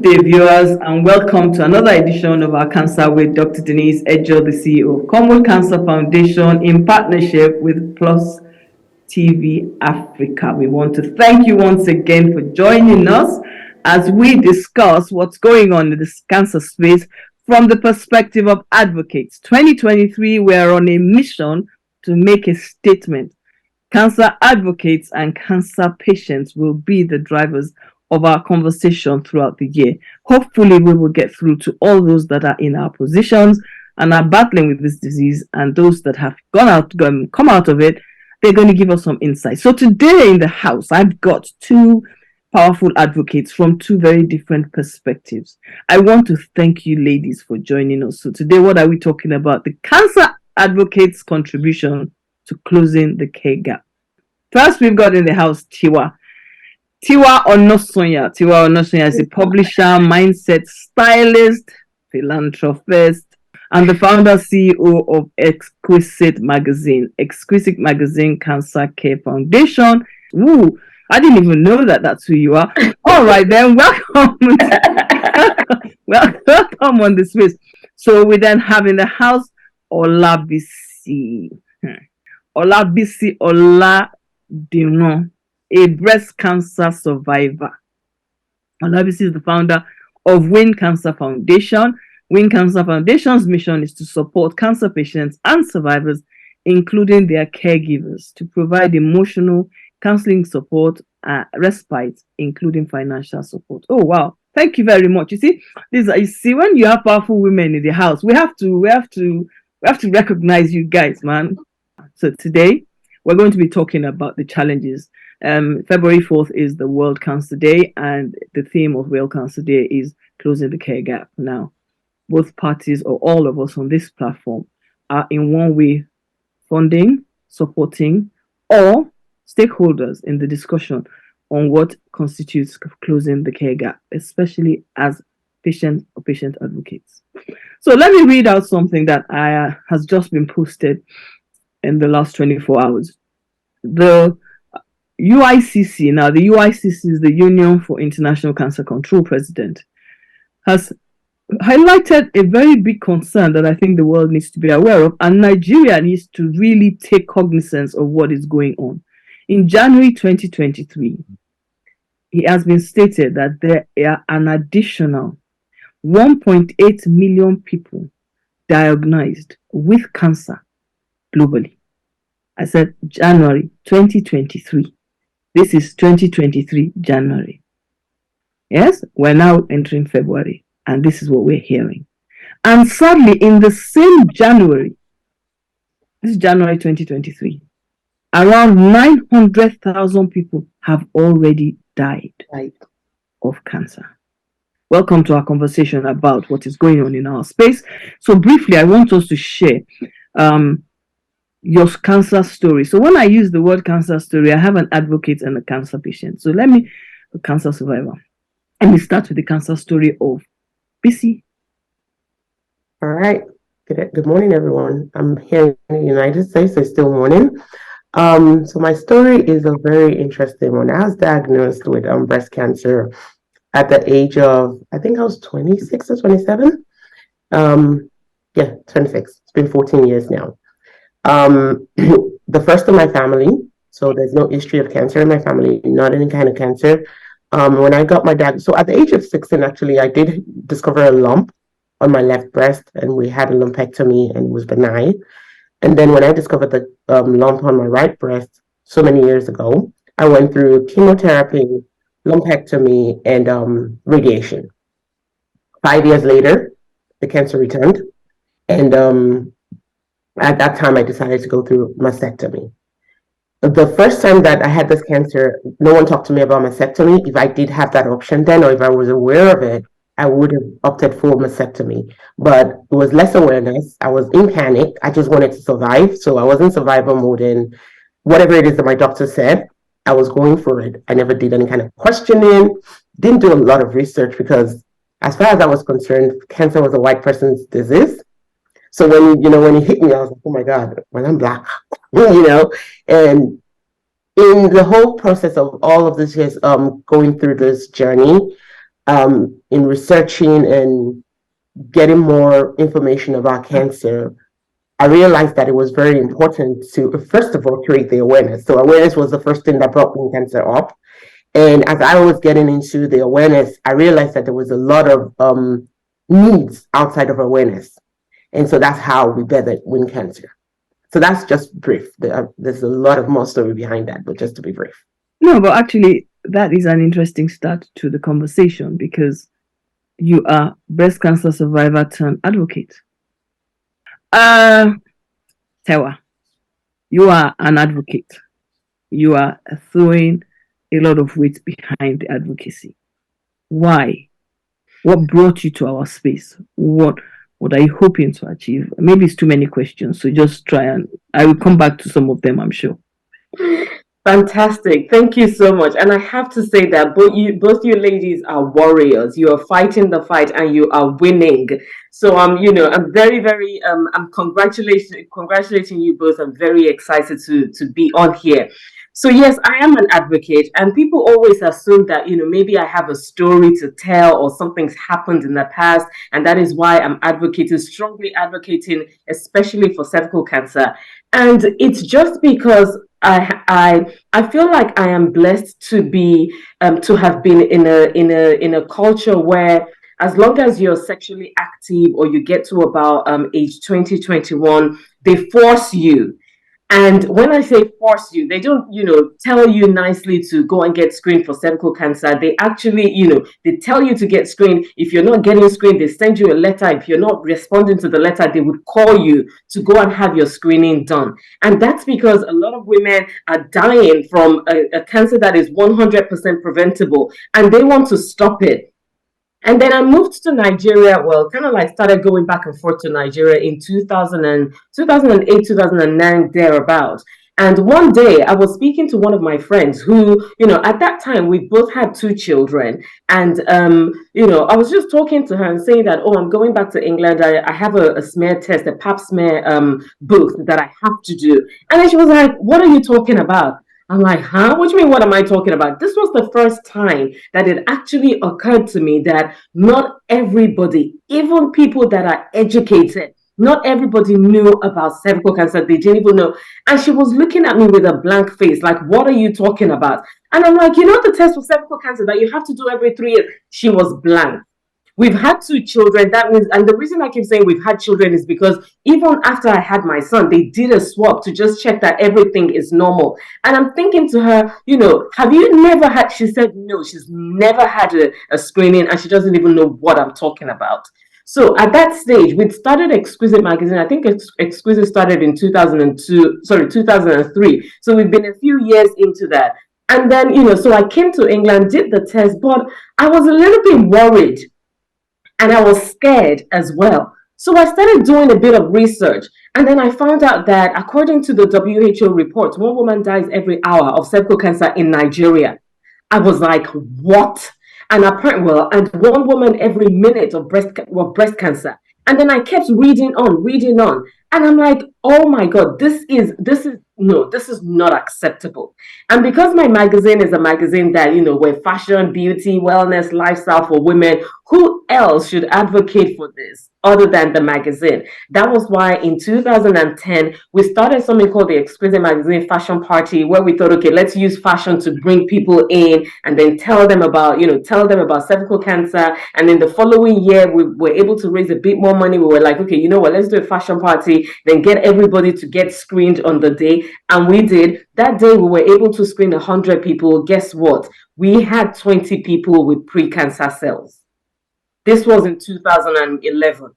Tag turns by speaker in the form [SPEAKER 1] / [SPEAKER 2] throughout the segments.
[SPEAKER 1] day, viewers, and welcome to another edition of our Cancer with Dr. Denise EJOH, the CEO of Commonwealth Cancer Foundation, in partnership with Plus TV Africa. We want to thank you once again for joining us as we discuss what's going on in this cancer space from the perspective of advocates. 2023, we're on a mission to make a statement. Cancer advocates and cancer patients will be the drivers of our conversation throughout the year. Hopefully, we will get through to all those that are in our positions and are battling with this disease, and those that have come out of it. They're going to give us some insight. So today in the house, I've got two powerful advocates from two very different perspectives. I want to thank you, ladies, for joining us. So today, what are we talking about? The cancer advocates' contribution to closing the care gap. First, we've got in the house Tiwa Onosonya. Tiwa Onosonya is a publisher, mindset stylist, philanthropist, and the founder CEO of Exquisite Magazine Cancer Care Foundation. Ooh, I didn't even know that that's who you are. All right, then, welcome. Welcome on the space. So we then have in the house Olabisi Oladino, a breast cancer survivor. Olabisi is the founder of Win Cancer Foundation. Win Cancer Foundation's mission is to support cancer patients and survivors, including their caregivers, to provide emotional, counseling support, respite, including financial support. Oh wow! Thank you very much. You see, when you have powerful women in the house, we have to recognize you guys, man. So today we're going to be talking about the challenges. February 4th is the World Cancer Day, and the theme of World Cancer Day is closing the care gap. Now, both parties or all of us on this platform are in one way funding, supporting, or stakeholders in the discussion on what constitutes closing the care gap, especially as patient or patient advocates. So let me read out something that has just been posted in the last 24 hours. The UICC, now the UICC is the Union for International Cancer Control president, has highlighted a very big concern that I think the world needs to be aware of, and Nigeria needs to really take cognizance of what is going on. In January 2023, it has been stated that there are an additional 1.8 million people diagnosed with cancer globally. I said January 2023. This is 2023 January. Yes, we're now entering February, and this is what we're hearing. And sadly, in the same January, this is January 2023, around 900,000 people have already died of cancer. Welcome to our conversation about what is going on in our space. So briefly, I want us to share your cancer story. So when I use the word cancer story, I have an advocate and a cancer patient. So a cancer survivor. Let me start with the cancer story of Bisi.
[SPEAKER 2] All right. Good morning, everyone. I'm here in the United States. It's still morning. So my story is a very interesting one. I was diagnosed with breast cancer at the age of, I think I was 26 or 27. 26. It's been 14 years now. The first in my family, so there's no history of cancer in my family, not any kind of cancer. When I got my so at the age of 16, actually, I did discover a lump on my left breast, and we had a lumpectomy, and it was benign. And then when I discovered the lump on my right breast so many years ago, I went through chemotherapy, lumpectomy, and radiation. 5 years later, the cancer returned, and at that time, I decided to go through mastectomy. The first time that I had this cancer, no one talked to me about mastectomy. If I did have that option then, or if I was aware of it, I would have opted for mastectomy. But it was less awareness. I was in panic. I just wanted to survive. So I was in survival mode, and whatever it is that my doctor said, I was going for it. I never did any kind of questioning, didn't do a lot of research, because as far as I was concerned, cancer was a white person's disease. So when he hit me, I was like, oh my God, when I'm Black, and in the whole process of all of this years, going through this journey, in researching and getting more information about cancer, I realized that it was very important to, first of all, create the awareness. So awareness was the first thing that brought wound cancer up. And as I was getting into the awareness, I realized that there was a lot of needs outside of awareness. And so that's how we gathered wound cancer. So that's just brief. There's a lot of more story behind that, but just to be brief.
[SPEAKER 1] No, but actually, that is an interesting start to the conversation because you are breast cancer survivor turned advocate. Tewa, you are an advocate. You are throwing a lot of weight behind the advocacy. Why? What brought you to our space? What are you hoping to achieve? Maybe it's too many questions, so just try, and I will come back to some of them, I'm sure.
[SPEAKER 3] Fantastic. Thank you so much. And I have to say that both you ladies are warriors. You are fighting the fight and you are winning. So I'm very, very I'm congratulating you both. I'm very excited to be on here. So yes, I am an advocate, and people always assume that, maybe I have a story to tell or something's happened in the past, and that is why I'm strongly advocating, especially for cervical cancer. And it's just because I feel like I am blessed to be to have been in a culture where, as long as you're sexually active or you get to about age 20, 21, they force you. And when I say force you, they don't, tell you nicely to go and get screened for cervical cancer. They actually, they tell you to get screened. If you're not getting screened, they send you a letter. If you're not responding to the letter, they would call you to go and have your screening done. And that's because a lot of women are dying from a cancer that is 100% preventable, and they want to stop it. And then I moved to Nigeria, kind of like started going back and forth to Nigeria in 2008, 2009, thereabouts. And one day I was speaking to one of my friends who, at that time we both had 2 children. And, I was just talking to her and saying that, I'm going back to England. I have a smear test, a pap smear booth that I have to do. And then she was like, what are you talking about? I'm like, huh? What do you mean, what am I talking about? This was the first time that it actually occurred to me that not everybody, even people that are educated, not everybody knew about cervical cancer. They didn't even know. And she was looking at me with a blank face, like, what are you talking about? And I'm like, the test for cervical cancer that you have to do every 3 years? She was blank. We've had 2 children. That means, and the reason I keep saying we've had children is because even after I had my son, they did a swab to just check that everything is normal. And I'm thinking to her, have you never had? She said no, she's never had a screening, and she doesn't even know what I'm talking about. So at that stage, we'd started Exquisite magazine. I think Exquisite started in 2003. So we've been a few years into that. And then, so I came to England, did the test, but I was a little bit worried. And I was scared as well. So I started doing a bit of research. And then I found out that according to the WHO report, 1 woman dies every hour of cervical cancer in Nigeria. I was like, what? And apparently, and 1 woman every minute of breast cancer. And then I kept reading on. And I'm like, oh my God, this is not acceptable. And because my magazine is a magazine that, where fashion, beauty, wellness, lifestyle for women, who else should advocate for this other than the magazine? That was why in 2010, we started something called the Exquisite Magazine Fashion Party, where we thought, okay, let's use fashion to bring people in and then tell them about cervical cancer. And then the following year, we were able to raise a bit more money. We were like, okay, you know what, let's do a fashion party, then get everybody to get screened on the day. And we did. That day, we were able to screen 100 people. Guess what? We had 20 people with pre-cancer cells. This was in 2011.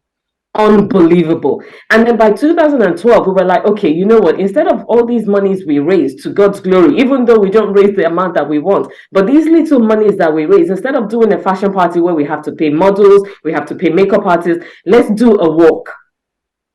[SPEAKER 3] Unbelievable. And then by 2012, we were like, okay, you know what? Instead of all these monies we raised, to God's glory, even though we don't raise the amount that we want, but these little monies that we raise, instead of doing a fashion party where we have to pay models, we have to pay makeup artists, let's do a walk.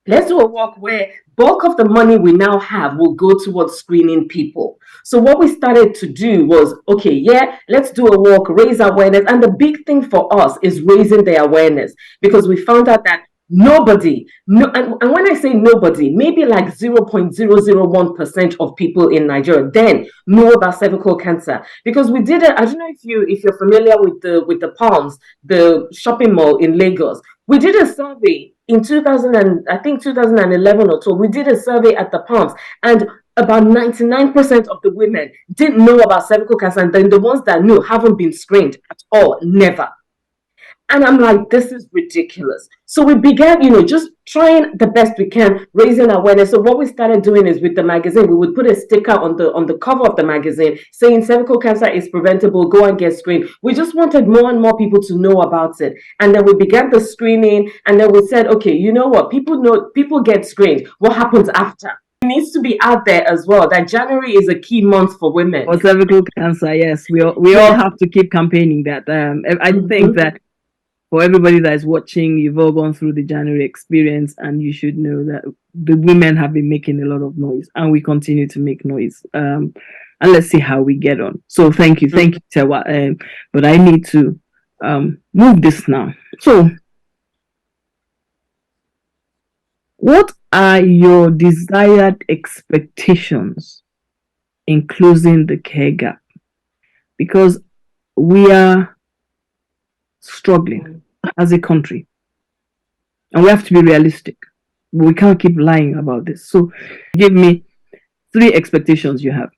[SPEAKER 3] Let's do a walk where bulk of the money we now have will go towards screening people. So what we started to do was, okay, yeah, let's do a walk, raise awareness. And the big thing for us is raising the awareness, because we found out that Nobody. No, and when I say nobody, maybe like 0.001% of people in Nigeria then know about cervical cancer. Because we did it, I don't know if you're familiar with the Palms, the shopping mall in Lagos. We did a survey in 2011 or so. We did a survey at the Palms, and about 99% of the women didn't know about cervical cancer, and then the ones that knew haven't been screened at all, never. And I'm like, this is ridiculous. So we began, just trying the best we can, raising awareness. So what we started doing is with the magazine, we would put a sticker on the cover of the magazine saying cervical cancer is preventable, go and get screened. We just wanted more and more people to know about it. And then we began the screening, and then we said, okay, you know what? People get screened. What happens after? It needs to be out there as well that January is a key month for women.
[SPEAKER 1] For cervical cancer, yes. We all have to keep campaigning that. I think that for everybody that is watching, you've all gone through the January experience, and you should know that the women have been making a lot of noise, and we continue to make noise. And let's see how we get on. So thank you, Tewa. But I need to move this now. So, what are your desired expectations in closing the care gap? Because we are struggling as a country, and we have to be realistic. We can't keep lying about this. So give me 3 expectations you have.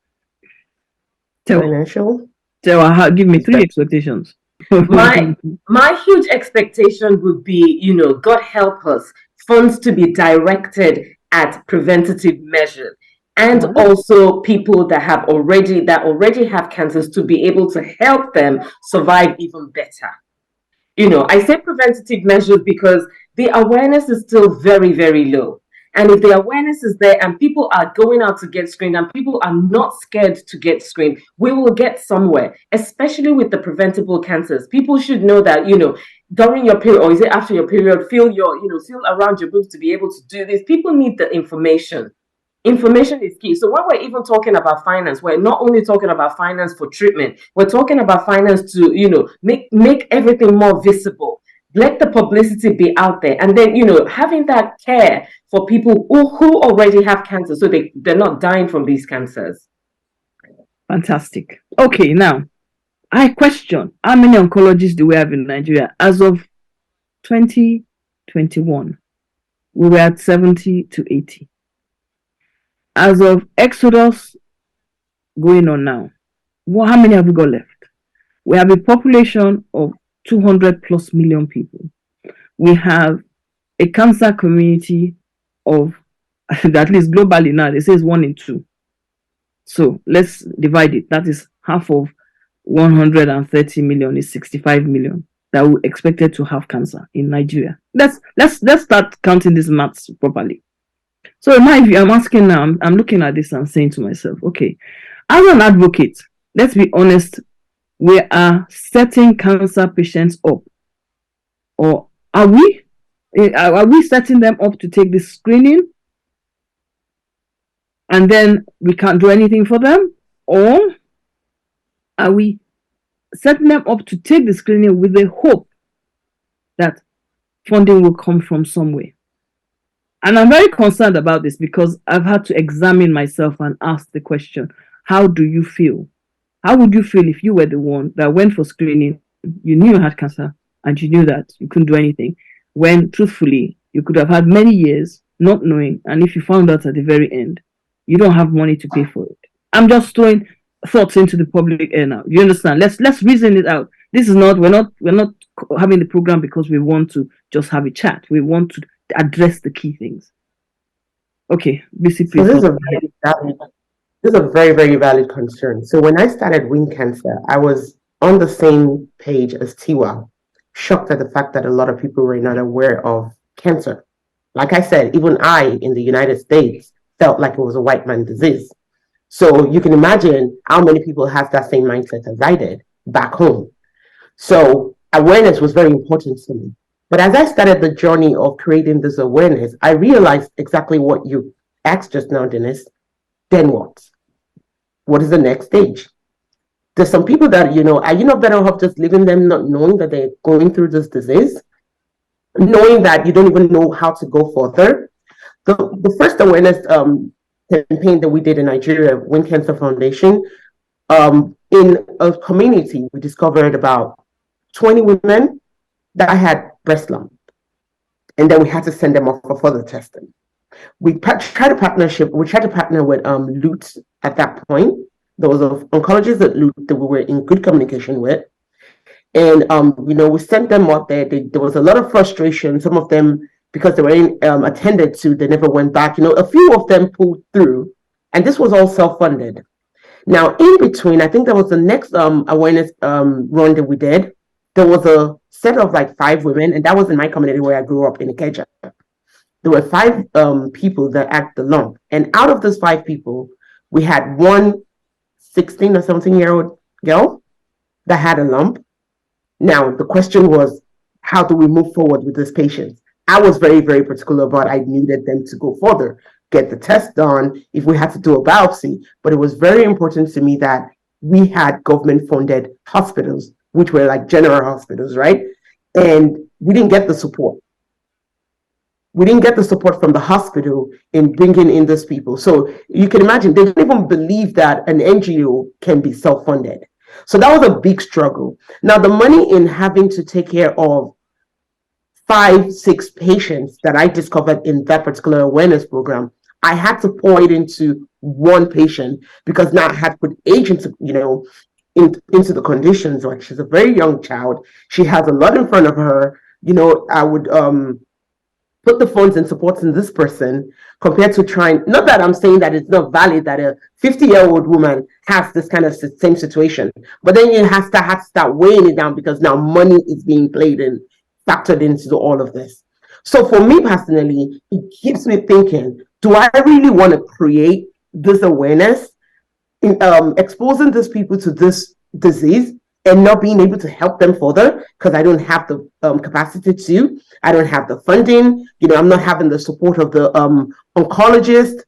[SPEAKER 2] Financial?
[SPEAKER 1] Give me 3 expectations.
[SPEAKER 3] My huge expectation would be, God help us, funds to be directed at preventative measures, and also people that already have cancers to be able to help them survive even better. I say preventative measures because the awareness is still very, very low. And if the awareness is there and people are going out to get screened and people are not scared to get screened, we will get somewhere, especially with the preventable cancers. People should know that, during your period, or is it after your period, feel around your boobs to be able to do this. People need the information. Information is key. So when we're even talking about finance, we're not only talking about finance for treatment, we're talking about finance to, make everything more visible. Let the publicity be out there. And then, having that care for people who already have cancer so they're not dying from these cancers.
[SPEAKER 1] Fantastic. Okay, now, I question, how many oncologists do we have in Nigeria? As of 2021, we were at 70 to 80. As of Exodus going on now, how many have we got left? We have a population of 200 plus million people. We have a cancer community of, at least globally now, they say it's 1 in 2. So let's divide it. That is half of 130 million is 65 million that we expected to have cancer in Nigeria. Let's start counting these maths properly. So in my view, I'm asking now, I'm looking at this and saying to myself, okay, as an advocate, let's be honest, we are setting cancer patients up. Or are we setting them up to take this screening and then we can't do anything for them? Or are we setting them up to take the screening with the hope that funding will come from somewhere? And I'm very concerned about this because I've had to examine myself and ask the question, how do you feel? How would you feel if you were the one that went for screening, you knew you had cancer, and you knew that you couldn't do anything, when truthfully, you could have had many years not knowing, and if you found out at the very end, you don't have money to pay for it. I'm just throwing thoughts into the public air now. You understand? Let's reason it out. This is not, we're not having the program because we want to just have a chat. We want to address the key things. Okay, BC, please.
[SPEAKER 2] So this is a very, very valid concern. So when I started Wing Cancer, I was on the same page as Tiwa, shocked at the fact that a lot of people were not aware of cancer. Like I said, even I, in the United States, felt like it was a white man disease. So you can imagine how many people have that same mindset as I did back home. So awareness was very important to me. But as I started the journey of creating this awareness, I realized exactly what you asked just now, Denise. Then what? What is the next stage? There's some people that, are you not better off just leaving them not knowing that they're going through this disease? knowing that you don't even know how to go further. The first awareness campaign that we did in Nigeria, Win Cancer Foundation, in a community, we discovered about 20 women that had breast lump, and then we had to send them off for further testing. We tried to partner with Lute at that point. There was an oncologist at Lute that we were in good communication with. And, we sent them out there. There was a lot of frustration. Some of them, because they were attended to, they never went back. A few of them pulled through, and this was all self-funded. Now, in between, I think that was the next awareness run that we did. There was a set of like 5 women, and that was in my community where I grew up in Ikeja. There were 5 people that had the lump. And out of those 5 people, we had one 16 or 17-year-old girl that had a lump. Now, the question was, how do we move forward with this patient? I was very, very particular about I needed them to go further, get the test done, if we had to do a biopsy. But it was very important to me that we had government-funded hospitals, which were like general hospitals, right? And we didn't get the support. We didn't get the support from the hospital in bringing in those people. So you can imagine, they didn't even believe that an NGO can be self-funded. So that was a big struggle. Now, the money in having to take care of 5, 6 patients that I discovered in that particular awareness program, I had to pour it into one patient because now I had to put age into, into the conditions. Like, she's a very young child. She has a lot in front of her. I would put the funds and supports in this person compared to trying, not that I'm saying that it's not valid that a 50-year-old woman has this kind of same situation, but then you have to start weighing it down because now money is being played and factored into all of this. So for me personally, it keeps me thinking, do I really want to create this awareness in exposing these people to this disease and not being able to help them further because I don't have the capacity to, I don't have the funding, I'm not having the support of the oncologist.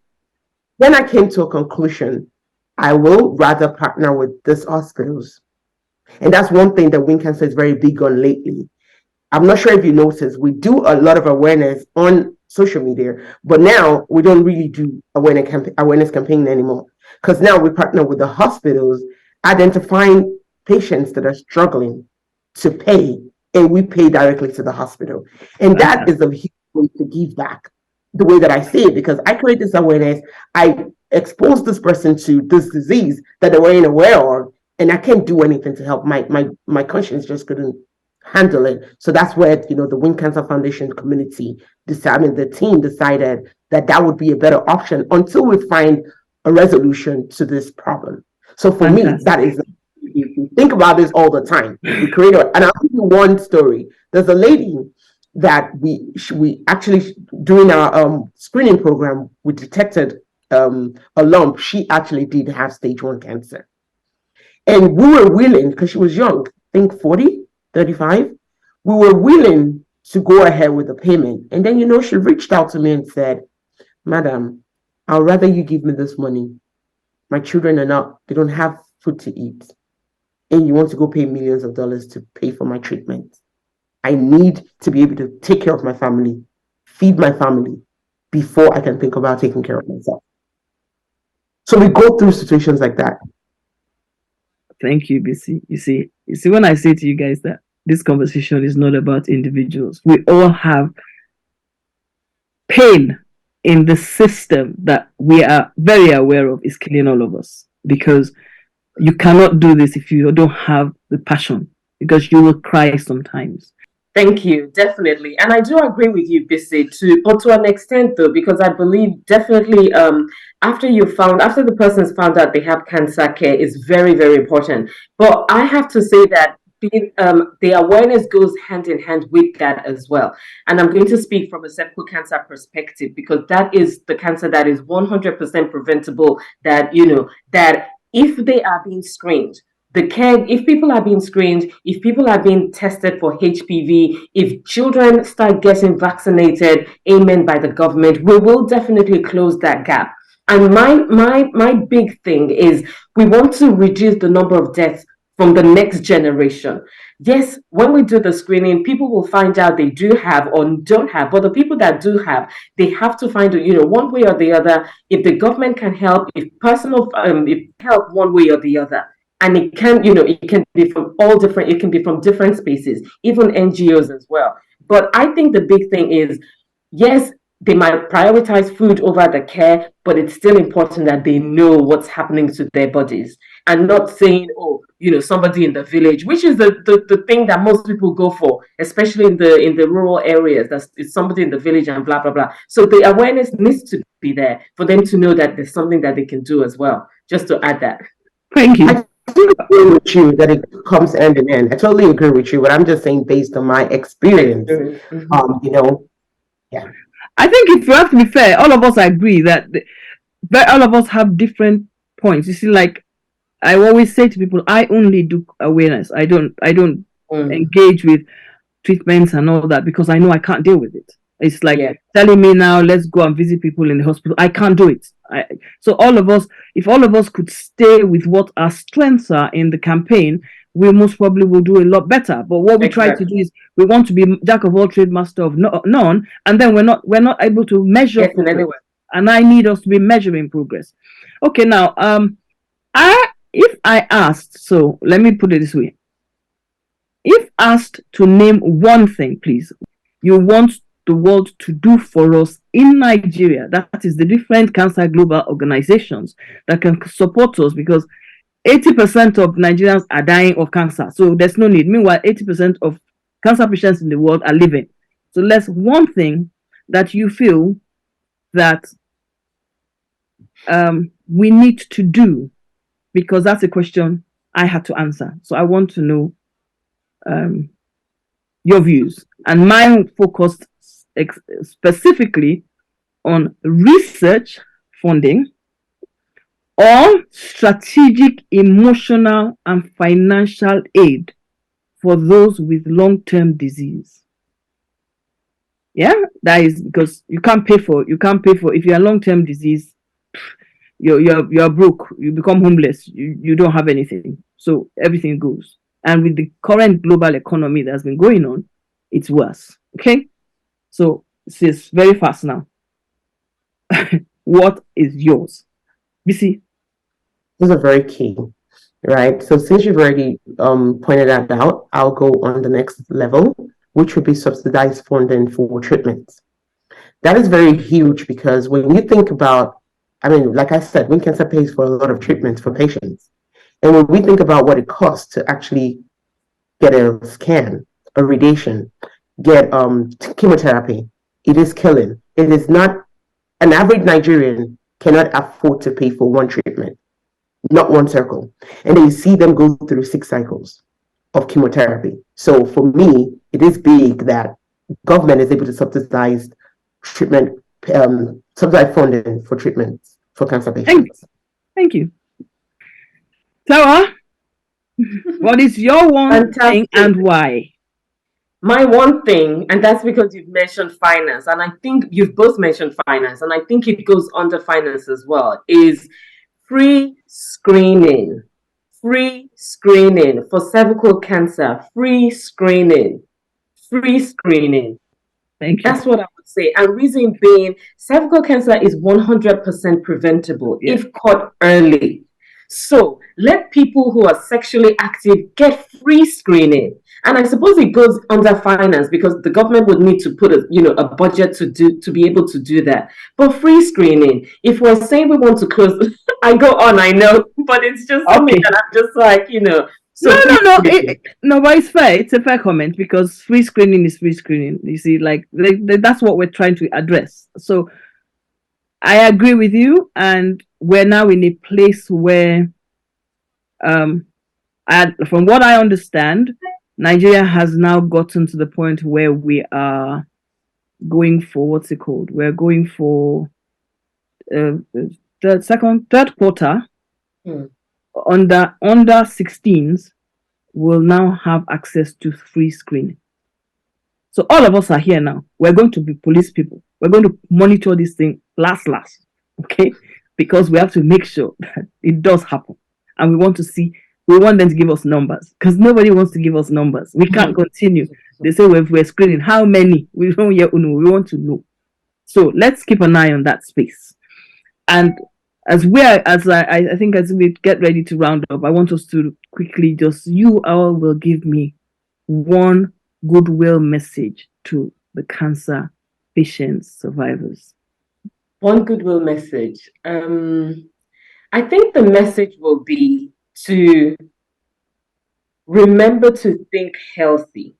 [SPEAKER 2] Then I came to a conclusion, I will rather partner with these hospitals. And that's one thing that Win Cancer is very big on lately. I'm not sure if you noticed, we do a lot of awareness on social media, but now we don't really do awareness campaign anymore because now we partner with the hospitals, identifying patients that are struggling to pay, and we pay directly to the hospital. And that is a huge way to give back, the way that I see it, because I create this awareness, I expose this person to this disease that they weren't aware of, and I can't do anything to help. My conscience just couldn't handle it. So that's where, the Win Cancer Foundation community decided, the team decided that would be a better option until we find a resolution to this problem. So for me, that is, you think about this all the time. We create and I'll give you one story. There's a lady that we actually, during our screening program, we detected a lump. She actually did have stage 1 cancer. And we were willing, because she was young, I think 40, 35, we were willing to go ahead with the payment. And then, she reached out to me and said, Madam, I'd rather you give me this money. My children they don't have food to eat. And you want to go pay millions of dollars to pay for my treatment. I need to be able to take care of my family, feed my family, before I can think about taking care of myself. So we go through situations like that.
[SPEAKER 1] Thank you, BC. You see, when I say to you guys that this conversation is not about individuals, we all have pain in the system that we are very aware of is killing all of us, because you cannot do this if you don't have the passion, because you will cry sometimes.
[SPEAKER 3] Thank you, definitely. And I do agree with you, Bisi, but to an extent though, because I believe definitely after the person's found out they have cancer, care is very, very important. But I have to say that the awareness goes hand in hand with that as well. And I'm going to speak from a cervical cancer perspective, because that is the cancer that is 100% preventable, that if they are being screened, if people are being screened, if people are being tested for HPV, if children start getting vaccinated, amen, by the government, we will definitely close that gap. And my big thing is we want to reduce the number of deaths from the next generation. Yes, when we do the screening, people will find out they do have or don't have, but the people that do have, they have to find, one way or the other, if the government can help, if personal, if help one way or the other. And it can, it can be from all different, it can be from different spaces, even NGOs as well. But I think the big thing is, yes, they might prioritize food over the care, but it's still important that they know what's happening to their bodies and not saying, oh, somebody in the village, which is the thing that most people go for, especially in the rural areas. It's somebody in the village and blah, blah, blah. So the awareness needs to be there for them to know that there's something that they can do as well. Just to add that.
[SPEAKER 1] Thank you.
[SPEAKER 2] I totally agree with you that it comes end in end. I totally agree with you, but I'm just saying based on my experience, yeah.
[SPEAKER 1] I think if you have to be fair, all of us agree that all of us have different points. You see, like I always say to people, I only do awareness. I don't engage with treatments and all that because I know I can't deal with it. It's like telling me now, let's go and visit people in the hospital. I can't do it. So all of us, if all of us could stay with what our strengths are in the campaign, we most probably will do a lot better. But what we try to do is we want to be jack of all trade, master of none, and then we're not able to measure progress. And I need us to be measuring progress. Okay, now if I asked, so let me put it this way. If asked to name one thing, please, you want the world to do for us in Nigeria, that is the different cancer global organizations that can support us, because 80% of Nigerians are dying of cancer. So there's no need. Meanwhile, 80% of cancer patients in the world are living. So let's one thing that you feel that we need to do, because that's a question I had to answer. So I want to know your views. And mine focused specifically on research funding, or strategic, emotional, and financial aid for those with long-term disease. Yeah, that is because you can't pay for if you're long-term disease, you're broke, you become homeless, you don't have anything. So everything goes. And with the current global economy that's been going on, it's worse. Okay? So this is very fast now. What is yours? BC?
[SPEAKER 2] Those are very key, right? So since you've already pointed that out, I'll go on the next level, which would be subsidized funding for treatments. That is very huge because when you think about, like I said, Wind Cancer pays for a lot of treatments for patients. And when we think about what it costs to actually get a scan, a radiation, get chemotherapy, it is killing. It is not, an average Nigerian cannot afford to pay for one treatment, not one circle. And then you see them go through 6 cycles of chemotherapy. So for me, it is big that government is able to subsidize treatment, subsidize funding for treatments for cancer patients.
[SPEAKER 1] Thank you. Sarah, what is your one thing and why?
[SPEAKER 3] My one thing, and that's because you've mentioned finance, and I think you've both mentioned finance, and I think it goes under finance as well, is free screening. Free screening for cervical cancer. Free screening. Free screening.
[SPEAKER 1] Thank you.
[SPEAKER 3] That's what I would say. And reason being, cervical cancer is 100% preventable if caught early. So let people who are sexually active get free screening. And I suppose it goes under finance because the government would need to put a budget to be able to do that. But free screening, if we're saying we want to close, I go on, I know, but it's just something that I'm just like, So
[SPEAKER 1] no, but it's fair. It's a fair comment because free screening is free screening. You see, like that's what we're trying to address. So I agree with you, and we're now in a place where, from what I understand, Nigeria has now gotten to the point where we are going for what's it called? We're going for third quarter. Under 16s will now have access to free screening. So all of us are here now. We're going to be police people. We're going to monitor this thing last, okay? Because we have to make sure that it does happen. And we want to see we want them to give us numbers, because nobody wants to give us numbers. We can't continue. They say, well, if we're screening, how many? We don't yet know. We want to know. So let's keep an eye on that space. And as I think as we get ready to round up, I want us to quickly you all will give me one goodwill message to the cancer patients, survivors.
[SPEAKER 3] One goodwill message. I think the message will be to remember to think healthy.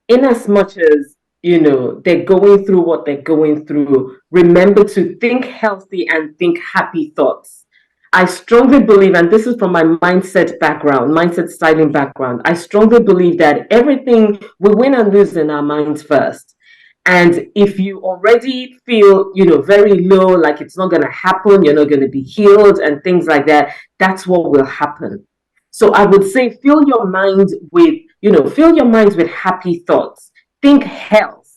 [SPEAKER 3] In as much as, they're going through what they're going through, remember to think healthy and think happy thoughts. I strongly believe, and this is from my mindset styling background, I strongly believe that everything, we win and lose in our minds first. And if you already feel, very low, like it's not going to happen, you're not going to be healed and things like that, that's what will happen. So I would say fill your mind with happy thoughts. Think health.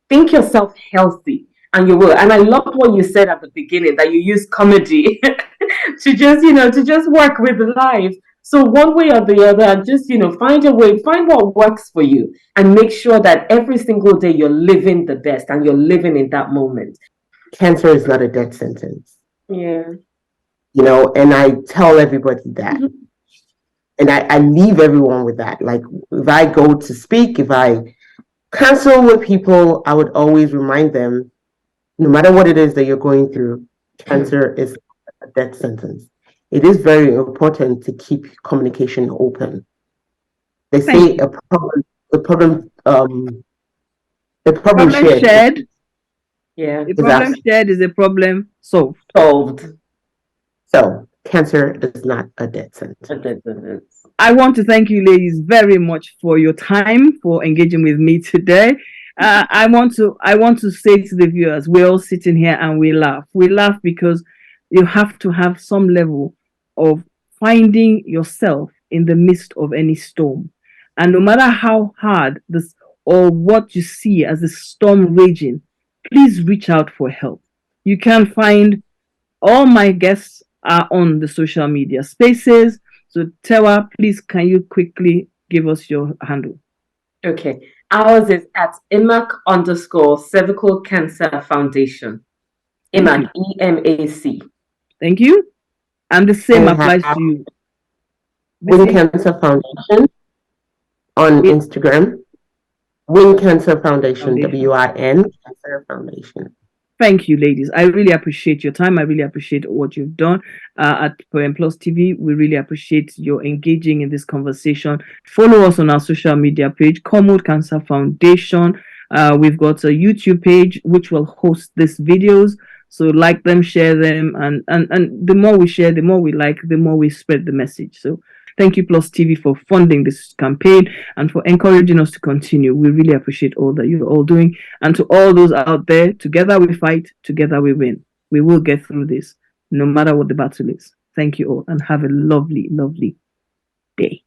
[SPEAKER 3] Think yourself healthy, and you will. And I loved what you said at the beginning, that you use comedy to just work with life. So one way or the other, just, find a way, find what works for you, and make sure that every single day you're living the best and you're living in that moment.
[SPEAKER 2] Cancer is not a death sentence.
[SPEAKER 3] Yeah.
[SPEAKER 2] And I tell everybody that. Mm-hmm. And I leave everyone with that. Like, if I go to speak, if I counsel with people, I would always remind them, no matter what it is that you're going through, cancer is a death sentence. It is very important to keep communication open. They say a problem shared.
[SPEAKER 1] Yeah. A problem shared is a problem solved.
[SPEAKER 2] So cancer is not a death sentence.
[SPEAKER 1] I want to thank you, ladies, very much for your time, for engaging with me today. I want to say to the viewers, we're all sitting here and we laugh. We laugh because you have to have some level of finding yourself in the midst of any storm. And no matter how hard this or what you see as the storm raging, please reach out for help. You can find all my guests are on the social media spaces. So Tewa, please, can you quickly give us your handle?
[SPEAKER 3] Okay. Ours is at EMAC_Cervical Cancer Foundation. EMAC, EMAC.
[SPEAKER 1] Thank you. And the same applies to you.
[SPEAKER 2] Win Cancer Foundation on Instagram. Win Cancer Foundation, WIN Cancer Foundation.
[SPEAKER 1] Thank you, ladies. I really appreciate your time. I really appreciate what you've done at PM Plus TV. We really appreciate your engaging in this conversation. Follow us on our social media page, Commode Cancer Foundation. We've got a YouTube page which will host these videos. So like them, share them, and the more we share, the more we like, the more we spread the message. So thank you, Plus TV, for funding this campaign and for encouraging us to continue. We really appreciate all that you're all doing. And to all those out there, together we fight, together we win. We will get through this, no matter what the battle is. Thank you all, and have a lovely, lovely day.